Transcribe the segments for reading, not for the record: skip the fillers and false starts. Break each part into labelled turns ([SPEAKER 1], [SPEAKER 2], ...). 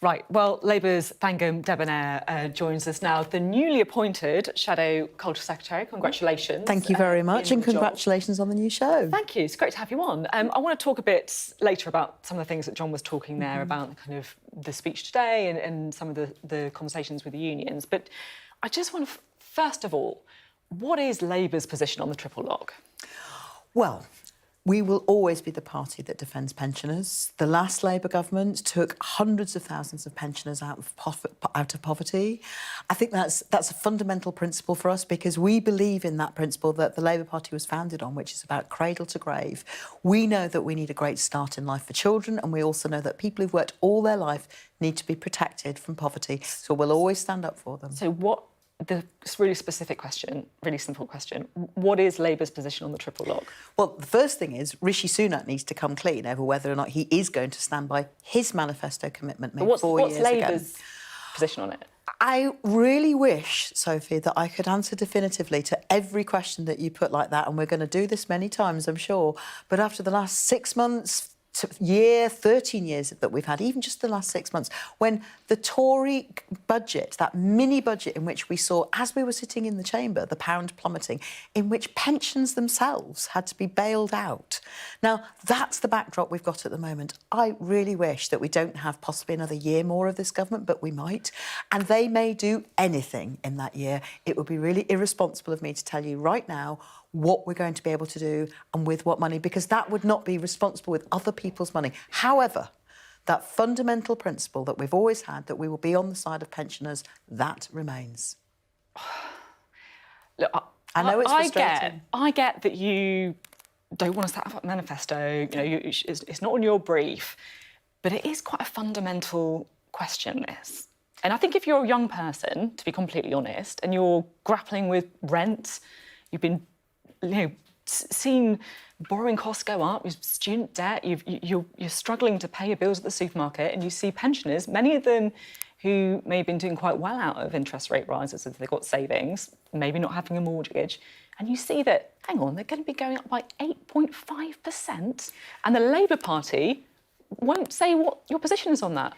[SPEAKER 1] Right, well, Labour's Thangam Debbonaire joins us now, the newly appointed Shadow Culture Secretary. Congratulations.
[SPEAKER 2] Thank you very much, and congratulations on the new show.
[SPEAKER 1] Thank you, it's great to have you on. I want to talk a bit later about some of the things that John was talking there about kind of the speech today and some of the conversations with the unions. But I just want to, first of all, what is Labour's position on the triple lock?
[SPEAKER 2] Well, we will always be the party that defends pensioners. The last Labour government took hundreds of thousands of pensioners out of poverty. I think that's a fundamental principle for us because we believe in that principle that the Labour Party was founded on, which is about cradle to grave. We know that we need a great start in life for children, and we also know that people who've worked all their life need to be protected from poverty. So we'll always stand up for them.
[SPEAKER 1] So the really specific question, really simple question, what is Labour's position on the triple lock?
[SPEAKER 2] Well, the first thing is Rishi Sunak needs to come clean over whether or not he is going to stand by his manifesto commitment made 4 years ago.
[SPEAKER 1] What's Labour's position on it?
[SPEAKER 2] I really wish, Sophie, that I could answer definitively to every question that you put like that, and we're going to do this many times, I'm sure. But after the last 6 months, year, 13 years that we've had, even just the last 6 months, when the Tory budget, that mini budget in which we saw, as we were sitting in the chamber, the pound plummeting, in which pensions themselves had to be bailed out. Now, that's the backdrop we've got at the moment. I really wish that we don't have possibly another year more of this government, but we might. And they may do anything in that year. It would be really irresponsible of me to tell you right now what we're going to be able to do and with what money, because that would not be responsible with other people's money. However, that fundamental principle that we've always had, that we will be on the side of pensioners, that remains.
[SPEAKER 1] Look,
[SPEAKER 2] I know it's frustrating.
[SPEAKER 1] I get that you don't want to set up a manifesto, it's not on your brief, but it is quite a fundamental question, this. And I think if you're a young person, to be completely honest, and you're grappling with rent, you've been seen borrowing costs go up, your student debt, you're struggling to pay your bills at the supermarket, and you see pensioners, many of them who may have been doing quite well out of interest rate rises as they've got savings, maybe not having a mortgage, and you see that, hang on, they're going to be going up by 8.5%, and the Labour Party won't say what your position is on that.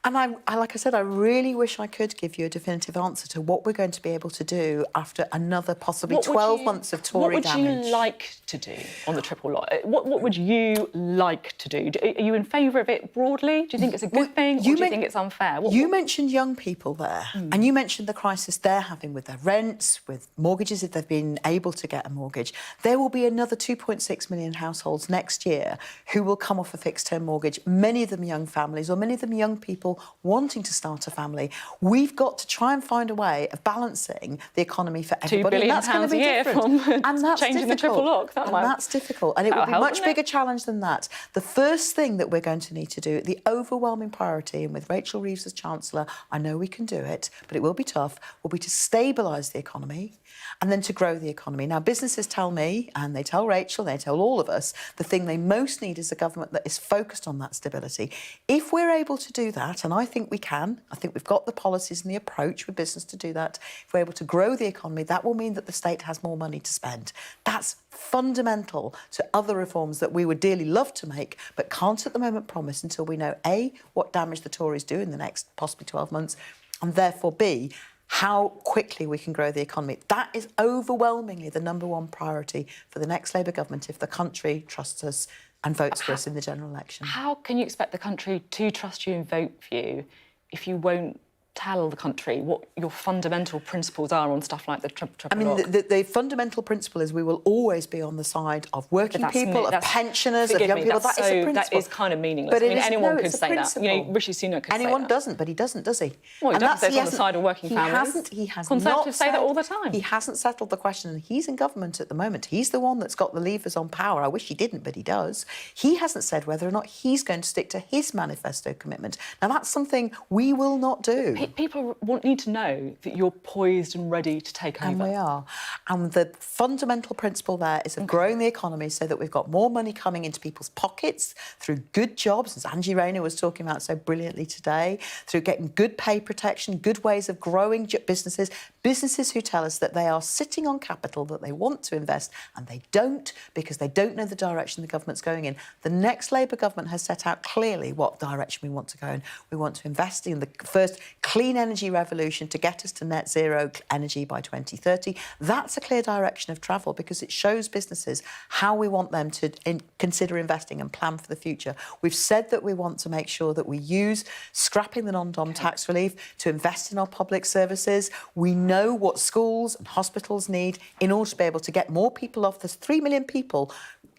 [SPEAKER 2] And like I said, I really wish I could give you a definitive answer to what we're going to be able to do after another possibly 12 months of Tory damage.
[SPEAKER 1] What would you like to do on the triple lock? What would you like to do? Are you in favour of it broadly? Do you think it's a good thing, or do you think it's unfair?
[SPEAKER 2] You mentioned young people there, and you mentioned the crisis they're having with their rents, with mortgages, if they've been able to get a mortgage. There will be another 2.6 million households next year who will come off a fixed-term mortgage, many of them young families, or many of them young people wanting to start a family. We've got to try and find a way of balancing the economy for everybody.
[SPEAKER 1] £2 billion
[SPEAKER 2] that's going to be
[SPEAKER 1] a year
[SPEAKER 2] different.
[SPEAKER 1] from
[SPEAKER 2] that's
[SPEAKER 1] changing
[SPEAKER 2] difficult.
[SPEAKER 1] the triple lock.
[SPEAKER 2] That's difficult, and it will be a much bigger challenge than that. The first thing that we're going to need to do, the overwhelming priority, and with Rachel Reeves as Chancellor, I know we can do it, but it will be tough, will be to stabilise the economy and then to grow the economy. Now, businesses tell me, and they tell Rachel, they tell all of us, the thing they most need is a government that is focused on that stability. If we're able to do that, and I think we can, I think we've got the policies and the approach with business to do that, if we're able to grow the economy, that will mean that the state has more money to spend. That's fundamental to other reforms that we would dearly love to make, but can't at the moment promise until we know, A, what damage the Tories do in the next possibly 12 months, and therefore, B, how quickly we can grow the economy. That is overwhelmingly the #1 priority for the next Labour government if the country trusts us and votes for us in the general election.
[SPEAKER 1] How can you expect the country to trust you and vote for you if you won't tell the country what your fundamental principles are on stuff like the triple lock?
[SPEAKER 2] I mean, the fundamental principle is we will always be on the side of working people, of pensioners, of young people. That is a principle. That is kind of meaningless.
[SPEAKER 1] But anyone could say that. Rishi Sunak could say that.
[SPEAKER 2] Anyone doesn't, but he doesn't, does he?
[SPEAKER 1] Well, he doesn't say he's on the side of working families.
[SPEAKER 2] He has
[SPEAKER 1] Conservatives say that all the time.
[SPEAKER 2] He hasn't settled the question. He's in government at the moment. He's the one that's got the levers on power. I wish he didn't, but he does. He hasn't said whether or not he's going to stick to his manifesto commitment. Now, that's something we will not do.
[SPEAKER 1] people need to know that you're poised and ready to take over.
[SPEAKER 2] And we are. And the fundamental principle there is of growing the economy so that we've got more money coming into people's pockets through good jobs, as Angie Rayner was talking about so brilliantly today, through getting good pay protection, good ways of growing businesses, businesses who tell us that they are sitting on capital that they want to invest and they don't because they don't know the direction the government's going in. The next Labour government has set out clearly what direction we want to go in. We want to invest in the first clean energy revolution to get us to net zero energy by 2030. That's a clear direction of travel because it shows businesses how we want them to consider investing and plan for the future. We've said that we want to make sure that we use scrapping the non-dom tax relief to invest in our public services. We know what schools and hospitals need in order to be able to get more people off. There's 3 million people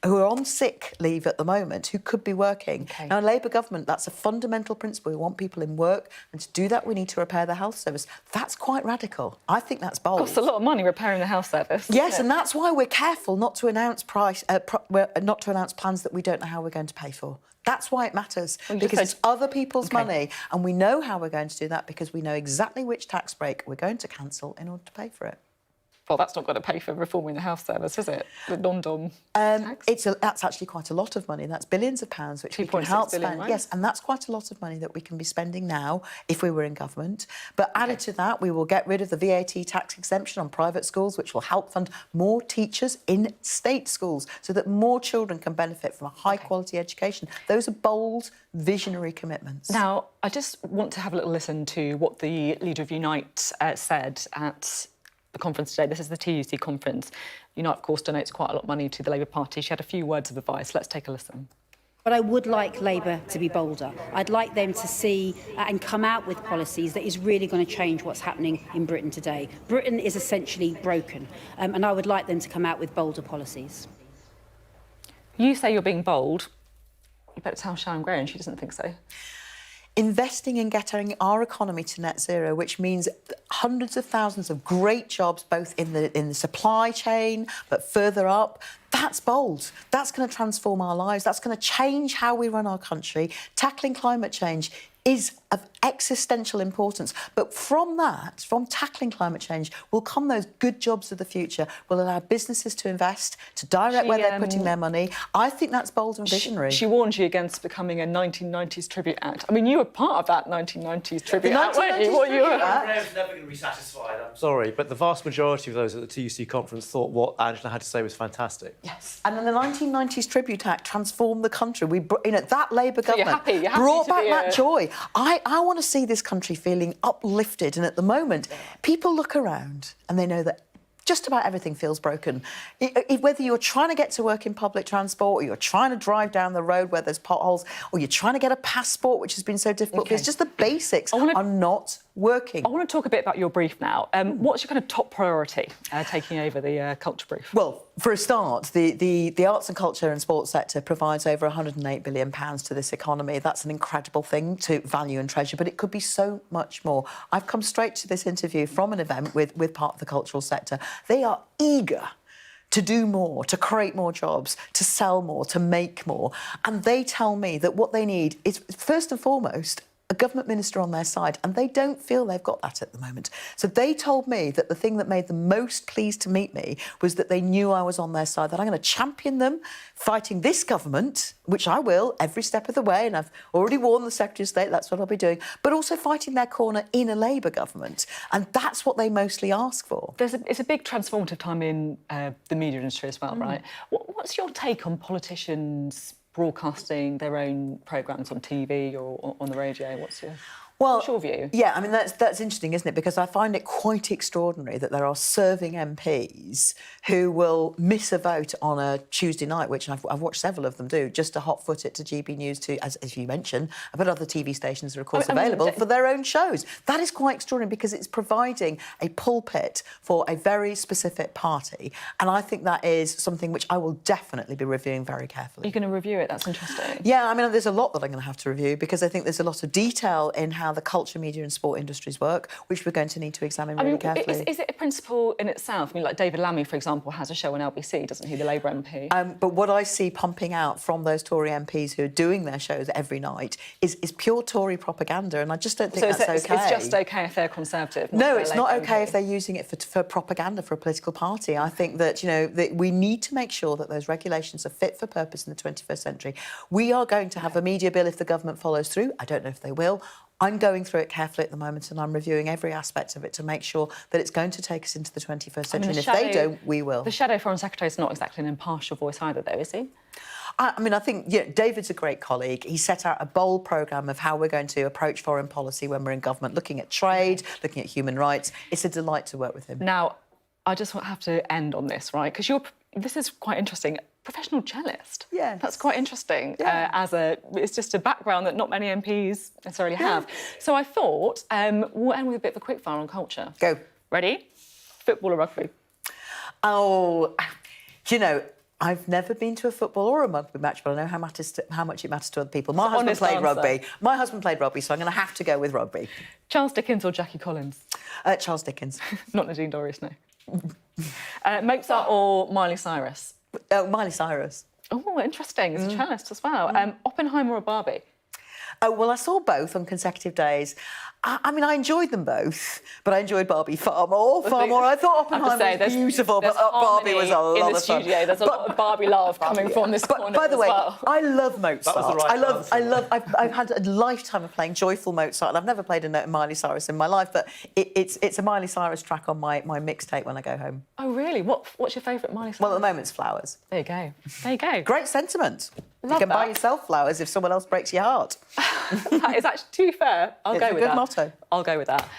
[SPEAKER 2] who are on sick leave at the moment who could be working. Now, in Labour government, that's a fundamental principle. We want people in work, and to do that, we need to repair the health service. That's quite radical. I think that's bold.
[SPEAKER 1] It costs a lot of money repairing the health service.
[SPEAKER 2] Yes, and that's why we're careful not to announce plans that we don't know how we're going to pay for. That's why it matters, because it's other people's money, and we know how we're going to do that because we know exactly which tax break we're going to cancel in order to pay for it.
[SPEAKER 1] Well, that's not going to pay for reforming the health service, is it? The non-dom tax?
[SPEAKER 2] That's actually quite a lot of money. That's billions of pounds which we can help spend. Right? Yes, and that's quite a lot of money that we can be spending now if we were in government. But added to that, we will get rid of the VAT tax exemption on private schools, which will help fund more teachers in state schools so that more children can benefit from a high-quality education. Those are bold, visionary commitments.
[SPEAKER 1] Now, I just want to have a little listen to what the leader of Unite said at the conference today. This is the TUC conference. Unite, of course, donates quite a lot of money to the Labour Party. She had a few words of advice. Let's take a listen.
[SPEAKER 3] But I would like Labour to be bolder. I'd like them to see and come out with policies that is really going to change what's happening in Britain today. Britain is essentially broken, and I would like them to come out with bolder policies.
[SPEAKER 1] You say you're being bold. You better tell Sharon Graham she doesn't think so.
[SPEAKER 2] Investing in getting our economy to net zero, which means hundreds of thousands of great jobs, both in the supply chain, but further up, that's bold. That's going to transform our lives. That's going to change how we run our country. Tackling climate change is of existential importance. But from that, from tackling climate change, will come those good jobs of the future, will allow businesses to invest, to direct where they're putting their monay. I think that's bold and visionary.
[SPEAKER 1] She warned you against becoming a 1990s tribute act. I mean, you were part of that 1990s tribute act, weren't you?
[SPEAKER 4] Graham's never going to be satisfied, I'm sorry, but the vast majority of those at the TUC conference thought what Angela had to say was fantastic.
[SPEAKER 2] Yes. And then the 1990s Tribute Act transformed the country. That Labour government
[SPEAKER 1] you're happy
[SPEAKER 2] brought back that joy. I want to see this country feeling uplifted. And at the moment, people look around and they know that just about everything feels broken. Whether you're trying to get to work in public transport, or you're trying to drive down the road where there's potholes, or you're trying to get a passport, which has been so difficult, it's just the basics are not working.
[SPEAKER 1] I want to talk a bit about your brief now. What's your kind of top priority taking over the culture brief?
[SPEAKER 2] Well, for a start, the arts and culture and sports sector provides over £108 billion to this economy. That's an incredible thing to value and treasure, but it could be so much more. I've come straight to this interview from an event with part of the cultural sector. They are eager to do more, to create more jobs, to sell more, to make more. And they tell me that what they need is, first and foremost, a government minister on their side, and they don't feel they've got that at the moment. So they told me that the thing that made them most pleased to meet me was that they knew I was on their side, that I'm going to champion them, fighting this government, which I will every step of the way, and I've already warned the Secretary of State that's what I'll be doing, but also fighting their corner in a Labour government. And that's what they mostly ask for.
[SPEAKER 1] It's a big transformative time in the media industry as well, right? What's your take on politicians broadcasting their own programmes on TV or on the radio? What's your view?
[SPEAKER 2] Yeah, I mean, that's interesting, isn't it? Because I find it quite extraordinary that there are serving MPs who will miss a vote on a Tuesday night, which I've watched several of them do, just to hot-foot it to GB News, as you mentioned, but other TV stations are, of course, available for their own shows. That is quite extraordinary because it's providing a pulpit for a very specific party, and I think that is something which I will definitely be reviewing very carefully.
[SPEAKER 1] Are you going to review it? That's interesting.
[SPEAKER 2] Yeah, I mean, there's a lot that I'm going to have to review because I think there's a lot of detail in how how the culture, media and sport industries work, which we're going to need to examine really carefully.
[SPEAKER 1] Is it a principle in itself? I mean, like David Lammy, for example, has a show on LBC, doesn't he, the Labour MP?
[SPEAKER 2] But what I see pumping out from those Tory MPs who are doing their shows every night is pure Tory propaganda, and I just don't think that's okay.
[SPEAKER 1] It's just okay if they're Conservative?
[SPEAKER 2] No, it's not okay if they're using it for propaganda for a political party. I think that, that we need to make sure that those regulations are fit for purpose in the 21st century. We are going to have a media bill if the government follows through. I don't know if they will. I'm going through it carefully at the moment and I'm reviewing every aspect of it to make sure that it's going to take us into the 21st century. And if they don't, we will.
[SPEAKER 1] The Shadow Foreign Secretary is not exactly an impartial voice either, though, is he?
[SPEAKER 2] I mean, I think David's a great colleague. He set out a bold programme of how we're going to approach foreign policy when we're in government, looking at trade, looking at human rights. It's a delight to work with him.
[SPEAKER 1] Now, I just have to end on this, right? Because this is quite interesting. Professional cellist.
[SPEAKER 2] Yes.
[SPEAKER 1] That's quite interesting.
[SPEAKER 2] Yeah.
[SPEAKER 1] It's just a background that not many MPs necessarily have. So I thought we'll end with a bit of a quick fire on culture.
[SPEAKER 2] Go.
[SPEAKER 1] Ready? Football or rugby?
[SPEAKER 2] Oh, I've never been to a football or a rugby match, but I know how much it matters to other people. My husband played rugby. My husband played rugby, so I'm going to have to go with rugby.
[SPEAKER 1] Charles Dickens or Jackie Collins?
[SPEAKER 2] Charles Dickens.
[SPEAKER 1] Not Nadine Dorries, no. Mozart or Miley Cyrus?
[SPEAKER 2] Miley Cyrus.
[SPEAKER 1] Oh, interesting. It's a cellist as well. Oppenheimer or Barbie?
[SPEAKER 2] Oh, well, I saw both on consecutive days. I mean, I enjoyed them both, but I enjoyed Barbie far more. I thought Oppenheimer was beautiful, but Barbie was a lot of fun.
[SPEAKER 1] In the studio, there's a lot of Barbie love coming from this corner.
[SPEAKER 2] By the way,
[SPEAKER 1] well.
[SPEAKER 2] I love Mozart.
[SPEAKER 4] That was the right answer.
[SPEAKER 2] I've had a lifetime of playing joyful Mozart, and I've never played a note of Miley Cyrus in my life, but it's a Miley Cyrus track on my mixtape when I go home.
[SPEAKER 1] Oh, really? What's your favourite Miley Cyrus?
[SPEAKER 2] Well, at the moment, it's Flowers.
[SPEAKER 1] There you go. There you go.
[SPEAKER 2] Great sentiment.
[SPEAKER 1] Love
[SPEAKER 2] you can buy
[SPEAKER 1] that.
[SPEAKER 2] yourself flowers if someone else breaks your heart.
[SPEAKER 1] That is actually, to be fair, I'll go with that.
[SPEAKER 2] It's a good motto.
[SPEAKER 1] I'll go with that.